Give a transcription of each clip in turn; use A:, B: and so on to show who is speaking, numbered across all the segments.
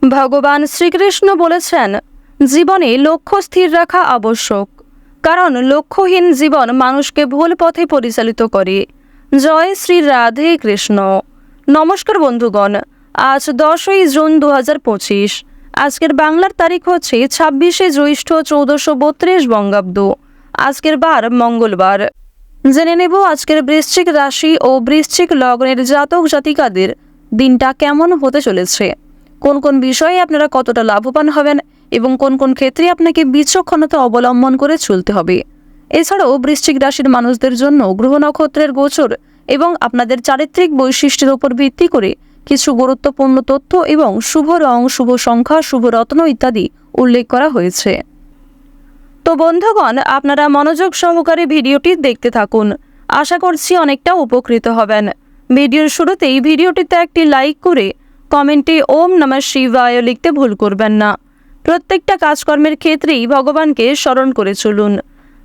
A: ভগবান শ্রীকৃষ্ণ বলেছেন, জীবনে লক্ষ্য স্থির রাখা আবশ্যক, কারণ লক্ষ্যহীন জীবন মানুষকে ভুল পথে পরিচালিত করে। জয় শ্রী রাধে কৃষ্ণ। নমস্কার বন্ধুগণ, আজ 10ই জুন 2025। আজকের বাংলার তারিখ হচ্ছে 26শে জ্যৈষ্ঠ 1432 বঙ্গাব্দ। আজকের বার মঙ্গলবার। জেনে নেব আজকের বৃশ্চিক রাশি ও বৃশ্চিক লগ্নের জাতক জাতিকাদের দিনটা কেমন হতে চলেছে, কোন কোন বিষয়ে আপনারা কতটা লাভবান হবেন এবং কোন কোন ক্ষেত্রে আপনাকে বিচক্ষণতা অবলম্বন করে চলতে হবে। এছাড়াও বৃশ্চিক রাশির মানুষদের জন্য গ্রহ নক্ষত্রের গোচর এবং আপনাদের চারিত্রিক বৈশিষ্ট্যের উপর ভিত্তি করে কিছু গুরুত্বপূর্ণ তথ্য এবং শুভ রং, শুভ সংখ্যা, শুভ রত্ন ইত্যাদি উল্লেখ করা হয়েছে। তো বন্ধুগণ, আপনারা মনোযোগ সহকারে ভিডিওটি দেখতে থাকুন। আশা করছি অনেকটা উপকৃত হবেন। ভিডিওর শুরুতেই ভিডিওটিতে একটি লাইক করে কমেন্টে ওম নমঃ শিবায় লিখতে ভুল করবেন না। প্রত্যেকটা কাজকর্মের ক্ষেত্রেই ভগবানকে স্মরণ করে চলুন।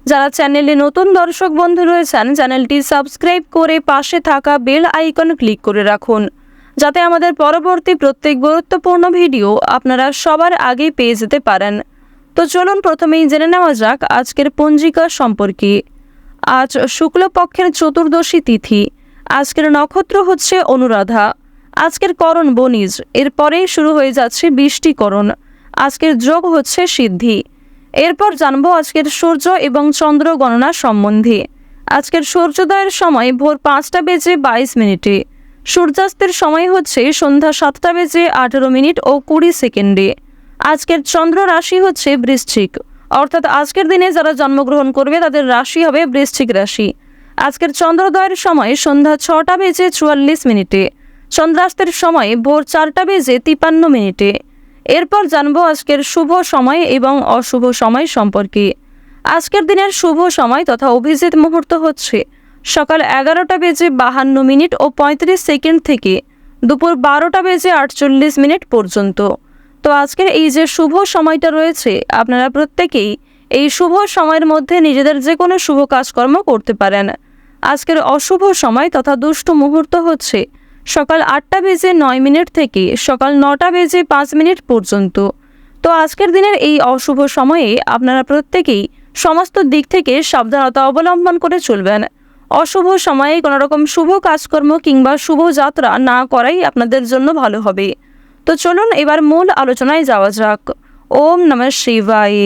A: যারা চ্যানেলে নতুন দর্শক বন্ধু রয়েছেন, চ্যানেলটি সাবস্ক্রাইব করে পাশে থাকা বেল আইকন ক্লিক করে রাখুন, যাতে আমাদের পরবর্তী প্রত্যেক গুরুত্বপূর্ণ ভিডিও আপনারা সবার আগে পেয়ে যেতে পারেন। তো চলুন প্রথমেই জেনে নেওয়া যাক আজকের পঞ্জিকা সম্পর্কে। আজ শুক্লপক্ষের চতুর্দশী তিথি। আজকের নক্ষত্র হচ্ছে অনুরাধা। আজকের করণ বনিজ, এরপরেই শুরু হয়ে যাচ্ছে বৃষ্টিকরণ। আজকের যোগ হচ্ছে সিদ্ধি। এরপর জানবো আজকের সূর্য এবং চন্দ্র গণনা সম্বন্ধে। আজকের সূর্যোদয়ের সময় ভোর 5টা বেজে 22 মিনিটে। সূর্যাস্তের সময় হচ্ছে সন্ধ্যা 7টা বেজে 18 মিনিট ও 20 সেকেন্ডে। আজকের চন্দ্র রাশি হচ্ছে বৃশ্চিক, অর্থাৎ আজকের দিনে যারা জন্মগ্রহণ করবে তাদের রাশি হবে বৃশ্চিক রাশি। আজকের চন্দ্রোদয়ের সময় সন্ধ্যা 6টা বেজে 44 মিনিটে। চন্দ্রাস্তের সময় ভোর 4টা বেজে 53 মিনিটে। এরপর জানবো আজকের শুভ সময় এবং অশুভ সময় সম্পর্কে। আজকের দিনের শুভ সময় তথা অভিজিৎ মুহূর্ত হচ্ছে সকাল 11টা বেজে 52 মিনিট ও 35 সেকেন্ড থেকে দুপুর 12টা বেজে 48 মিনিট পর্যন্ত। তো আজকের এই যে শুভ সময়টা রয়েছে, আপনারা প্রত্যেকেই এই শুভ সময়ের মধ্যে নিজেদের যে কোনো শুভ কাজকর্ম করতে পারেন। আজকের অশুভ সময় তথা দুষ্ট মুহূর্ত হচ্ছে সকাল 8টা বেজে 9 মিনিট থেকে সকাল 9টা বেজে 5 মিনিট পর্যন্ত। তো আজকের দিনের এই অশুভ সময়ে আপনারা প্রত্যেকেই সমস্ত দিক থেকে সাবধানতা অবলম্বন করে চলবেন। অশুভ সময়ে কোনো রকম শুভ কাজকর্ম কিংবা শুভ যাত্রা না করাই আপনাদের জন্য ভালো হবে। তো চলুন এবার মূল আলোচনায় যাওয়া যাক। ওম নমঃ শিবায়।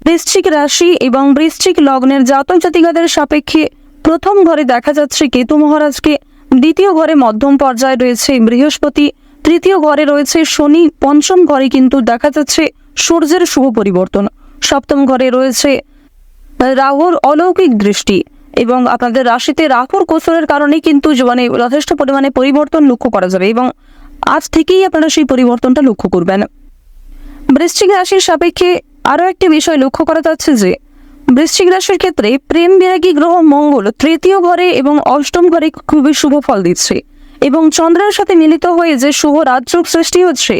A: বৃশ্চিক রাশি এবং বৃশ্চিক লগ্নের জাতক জাতিকাদের সাপেক্ষে প্রথম ঘরে দেখা যাচ্ছে কেতু মহারাজকে, দ্বিতীয় ঘরে মধ্যম পর্যায়ে রয়েছে বৃহস্পতি, তৃতীয় ঘরে রয়েছে শনি, পঞ্চম ঘরে কিন্তু দেখা যাচ্ছে সূর্যের শুভ পরিবর্তন, সপ্তম ঘরে রয়েছে রাহুর অলৌকিক দৃষ্টি এবং আপনাদের রাশিতে রাহুর গোচরের কারণে কিন্তু জীবনে যথেষ্ট পরিমাণে পরিবর্তন লক্ষ্য করা যাবে এবং আজ থেকেই আপনারা সেই পরিবর্তনটা লক্ষ্য করবেন। বৃশ্চিক রাশির সাপেক্ষে আরও একটি বিষয় লক্ষ্য করা যাচ্ছে যে বৃশ্চিক রাশির ক্ষেত্রে প্রেম বিরাগী গ্রহ মঙ্গল তৃতীয় ঘরে এবং অষ্টম ঘরে খুবই শুভ ফল দিচ্ছে এবং চন্দ্রের সাথে মিলিত হয়ে যে শুভ রাজযোগ সৃষ্টি হচ্ছে,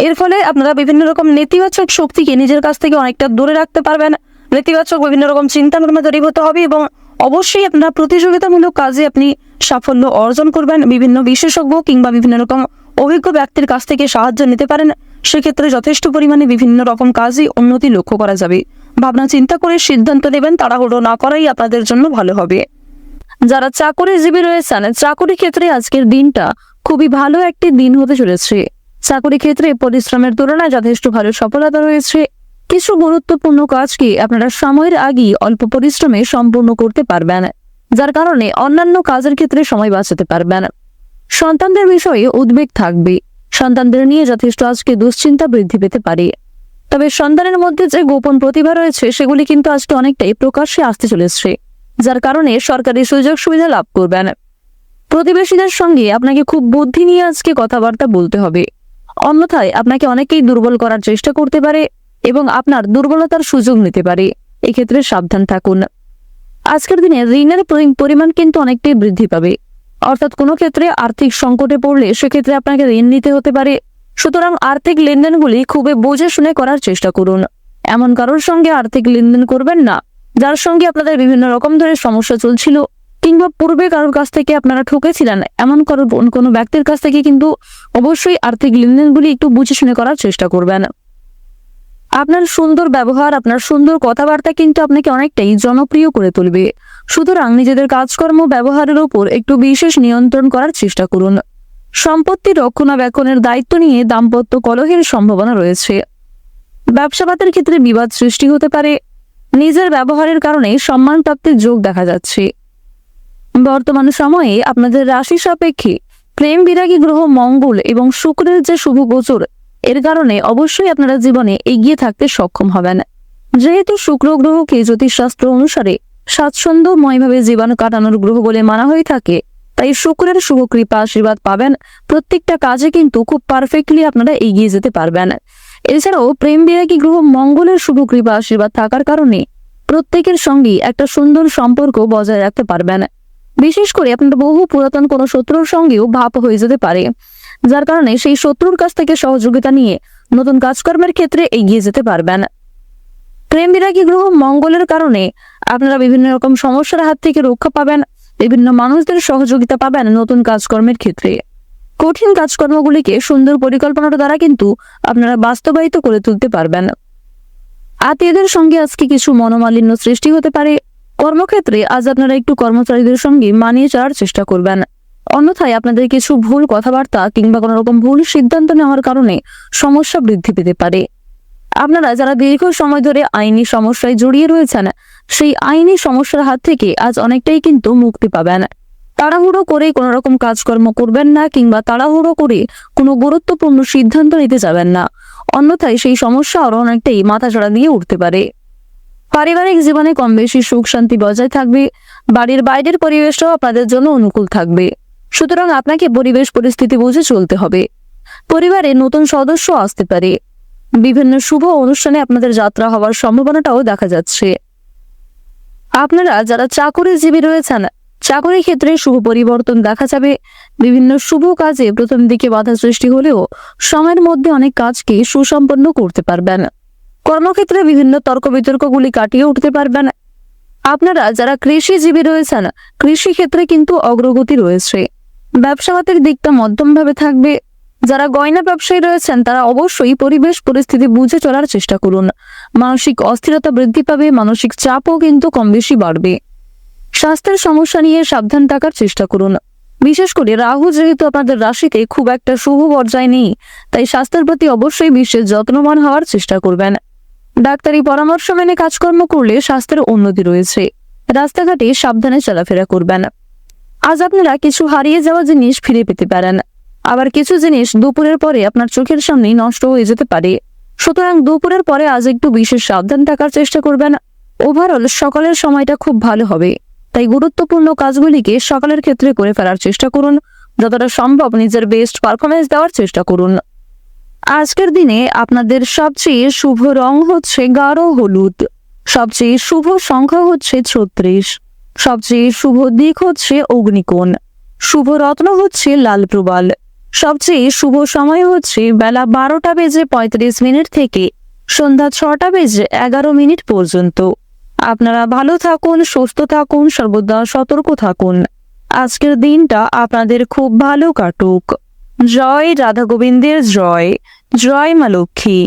A: এর ফলে আপনারা বিভিন্ন রকম নেতিবাচক শক্তিকে নিজের কাছ থেকে অনেকটা দূরে রাখতে পারবেন। নেতিবাচক বিভিন্ন রকম চিন্তা ভাবনা তৈরি হতে হবে এবং অবশ্যই আপনারা প্রতিযোগিতামূলক কাজে আপনি সাফল্য অর্জন করবেন। বিভিন্ন বিশেষজ্ঞ কিংবা বিভিন্ন রকম অভিজ্ঞ ব্যক্তির কাছ থেকে সাহায্য নিতে পারেন। সেক্ষেত্রে যথেষ্ট পরিমাণে বিভিন্ন রকম কাজে উন্নতি লক্ষ্য করা যাবে। ভাবনা চিন্তা করে সিদ্ধান্ত নেবেন, তাড়াহুড়ো না করাই আপনাদের জন্য ভালো হবে। যারা চাকরিজীবী রয়েছেন, চাকরি ক্ষেত্রে আজকের দিনটা খুবই ভালো একটি দিন হতে চলেছে। চাকরি ক্ষেত্রে পরিশ্রমের তুলনায় যথেষ্ট ভালো সফলতা রয়েছে। কিছু গুরুত্বপূর্ণ কাজকে আপনারা সময়ের আগেই অল্প পরিশ্রমে সম্পূর্ণ করতে পারবেন, যার কারণে অন্যান্য কাজের ক্ষেত্রে সময় বাঁচাতে পারবেন। সন্তানদের বিষয়ে উদ্বেগ থাকবে। সন্তানদের নিয়ে যথেষ্ট আজকে দুশ্চিন্তা বৃদ্ধি পেতে পারে। তবে সন্তানের মধ্যে যে গোপন প্রতিভা রয়েছে সেগুলি কিন্তু আজকে অনেকটাই প্রকাশ্যে আসতে চলেছে, যার কারণে সরকারি সুযোগ সুবিধা লাভ করবেন। প্রতিবেশীদের সঙ্গে আপনাকে খুব বুদ্ধি নিয়ে আজকে কথাবার্তা বলতে হবে, অন্যথায় আপনাকে অনেকেই দুর্বল করার চেষ্টা করতে পারে এবং আপনার দুর্বলতার সুযোগ নিতে পারে। এক্ষেত্রে সাবধান থাকুন। আজকের দিনে ঋণের পরিমাণ কিন্তু অনেকটাই বৃদ্ধি পাবে, অর্থাৎ কোনো ক্ষেত্রে আর্থিক সংকটে পড়লে সেক্ষেত্রে আপনাকে ঋণ নিতে হতে পারে। সুতরাং আর্থিক লেনদেনগুলি খুবই বুঝে শুনে করার চেষ্টা করুন। এমন কারোর সঙ্গে আর্থিক লেনদেন করবেন না যার সঙ্গে আপনাদের বিভিন্ন রকম ধরনের সমস্যা চলছিল
B: কিংবা পূর্বে কারোর কাছ থেকে আপনারা ঠকেছিলেন এমন কোনো ব্যক্তির কাছ থেকে কিন্তু অবশ্যই আর্থিক লেনদেনগুলি একটু বুঝে শুনে করার চেষ্টা করবেন। আপনার সুন্দর ব্যবহার, আপনার সুন্দর কথাবার্তা কিন্তু আপনাকে অনেকটাই জনপ্রিয় করে তুলবে। সুতরাং নিজেদের কাজকর্ম ব্যবহারের উপর একটু বিশেষ নিয়ন্ত্রণ করার চেষ্টা করুন। সম্পত্তি রক্ষণাবেক্ষণের দায়িত্ব নিয়ে দাম্পত্য কলহের সম্ভাবনা রয়েছে। ব্যবসাপাতের ক্ষেত্রে বিবাদ সৃষ্টি হতে পারে। নিজের ব্যবহারের কারণে সম্মান প্রাপ্তির যোগ দেখা যাচ্ছে। বর্তমান সময়ে আপনাদের রাশি সাপেক্ষে প্রেম বিরাগী গ্রহ মঙ্গল এবং শুক্রের যে শুভ গোচর, এর কারণে অবশ্যই আপনারা জীবনে এগিয়ে থাকতে সক্ষম হবেন। যেহেতু শুক্র গ্রহকে জ্যোতিষশাস্ত্র অনুসারে স্বাচ্ছন্দ্যময়ভাবে জীবন কাটানোর গ্রহ বলে মানা হয়ে থাকে, তাই শুক্রের শুভ কৃপা আশীর্বাদ পাবেন। প্রত্যেকটা কাজে কিন্তু খুব পারফেক্টলি আপনারা এগিয়ে যেতে পারবেন। এছাড়াও প্রেম বিরাগী গ্রহ মঙ্গলের শুভ কৃপা আশীর্বাদ থাকার কারণে প্রত্যেকের সঙ্গেই একটা সুন্দর সম্পর্ক বজায় রাখতে পারবেন। বিশেষ করে আপনার বহু পুরাতন কোনো শত্রুর সঙ্গেও ভাব হয়ে যেতে পারে, যার কারণে সেই শত্রুর কাছ থেকে সহযোগিতা নিয়ে নতুন কাজকর্মের ক্ষেত্রে এগিয়ে যেতে পারবেন। প্রেম বিরাগী গ্রহ মঙ্গলের কারণে আপনারা বিভিন্ন রকম সমস্যার হাত থেকে রক্ষা পাবেন, বিভিন্ন মানুষদের সহযোগিতা পাবেন নতুন কাজকর্মের ক্ষেত্রে। কঠিন কাজকর্মগুলিকে সুন্দর পরিকল্পনার দ্বারা কিন্তু আপনারা বাস্তবায়িত করে তুলতে পারবেন। আত্মীয়দের সঙ্গে আজকে কিছু মনোমালিন্য সৃষ্টি হতে পারে। কর্মক্ষেত্রে আজ আপনারা একটু কর্মচারীদের সঙ্গে মানিয়ে চলার চেষ্টা করবেন। অন্যথায় আপনাদের কিছু ভুল কথাবার্তা কিংবা কোনো রকম ভুল সিদ্ধান্ত নেওয়ার কারণে সমস্যা বৃদ্ধি পেতে পারে। আপনারা যারা দীর্ঘ সময় ধরে আইনি সমস্যায় জড়িয়ে রয়েছেন, সেই আইনি সমস্যার হাত থেকে আজ অনেকটাই কিন্তু মুক্তি পাবেন। তাড়াহুড়ো করে কোনো রকম কাজকর্ম করবেন না কিংবা তাড়াহুড়ো করে কোনো গুরুত্বপূর্ণ সিদ্ধান্ত নিতে যাবেন না, অন্যথায় সেই সমস্যা আরো অনেকটাই মাথাচাড়া দিয়ে উঠতে পারে। পারিবারিক জীবনে কম বেশি সুখ শান্তি বজায় থাকবে। বাড়ির বাইরের পরিবেশটাও আপনাদের জন্য অনুকূল থাকবে। সুতরাং আপনাকে পরিবেশ পরিস্থিতি বুঝে চলতে হবে। পরিবারে নতুন সদস্য আসতে পারে। বিভিন্ন শুভ অনুষ্ঠানে আপনাদের যাত্রা হওয়ার সম্ভাবনাটাও দেখা যাচ্ছে। আপনারা যারা চাকরিজীবী রয়েছেন, চাকরির ক্ষেত্রে শুভ পরিবর্তন দেখা যাবে। বিভিন্ন শুভ কাজে প্রথম দিকে বাধা সৃষ্টি হলেও সময়ের মধ্যে অনেক কাজকে সুসম্পন্ন করতে পারবেন। কর্মক্ষেত্রে বিভিন্ন তর্ক বিতর্কগুলি কাটিয়ে উঠতে পারবেন। আপনারা যারা কৃষিজীবী রয়েছেন, কৃষি ক্ষেত্রে কিন্তু অগ্রগতি রয়েছে। ব্যবসাপাতের দিকটা মধ্যমভাবে থাকবে। যারা গয়না ব্যবসায়ী রয়েছেন তারা অবশ্যই পরিবেশ পরিস্থিতি বুঝে চলার চেষ্টা করুন। মানসিক অস্থিরতা বৃদ্ধি পাবে, মানসিক চাপও কিন্তু কম বেশি বাড়বে। স্বাস্থ্যের সমস্যা নিয়ে সাবধান থাকার চেষ্টা করুন। বিশেষ করে রাহু যেহেতু আপনাদের রাশিতে খুব একটা শুভ পর্যায়ে নেই, তাই স্বাস্থ্যের প্রতি অবশ্যই বিশেষ যত্নবান হওয়ার চেষ্টা করবেন। ডাক্তারি পরামর্শ মেনে কাজকর্ম করলে স্বাস্থ্যের উন্নতি রয়েছে। রাস্তাঘাটে সাবধানে চলাফেরা করবেন। আজ আপনারা কিছু হারিয়ে যাওয়া জিনিস ফিরে পেতে পারেন। আবার কিছু জিনিস দুপুরের পরে আপনার চোখের সামনেই নষ্ট হয়ে যেতে পারে। সুতরাং দুপুরের পরে আজ একটু বিশেষ সাবধান থাকার চেষ্টা করবেন। ওভারঅল সকালের সময়টা খুব ভালো হবে, তাই গুরুত্বপূর্ণ কাজগুলিকে সকালের ক্ষেত্রে করে ফেলার চেষ্টা করুন। যতটা সম্ভব নিজের বেস্ট পারফরমেন্স দেওয়ার চেষ্টা করুন। আজকের দিনে আপনাদের সবচেয়ে শুভ রং হচ্ছে গাঢ় হলুদ, সবচেয়ে শুভ সংখ্যা হচ্ছে 36, সবচেয়ে শুভ দিক হচ্ছে অগ্নিকোণ, শুভ রত্ন হচ্ছে লাল প্রবাল, সবচেয়ে শুভ সময় হচ্ছে বেলা 12:35 থেকে সন্ধ্যা 6:11 পর্যন্ত। আপনারা ভালো থাকুন, সুস্থ থাকুন, সর্বদা সতর্ক থাকুন। আজকের দিনটা আপনাদের খুব ভালো কাটুক। জয় রাধা গোবিন্দের জয়, জয় মা লক্ষ্মী।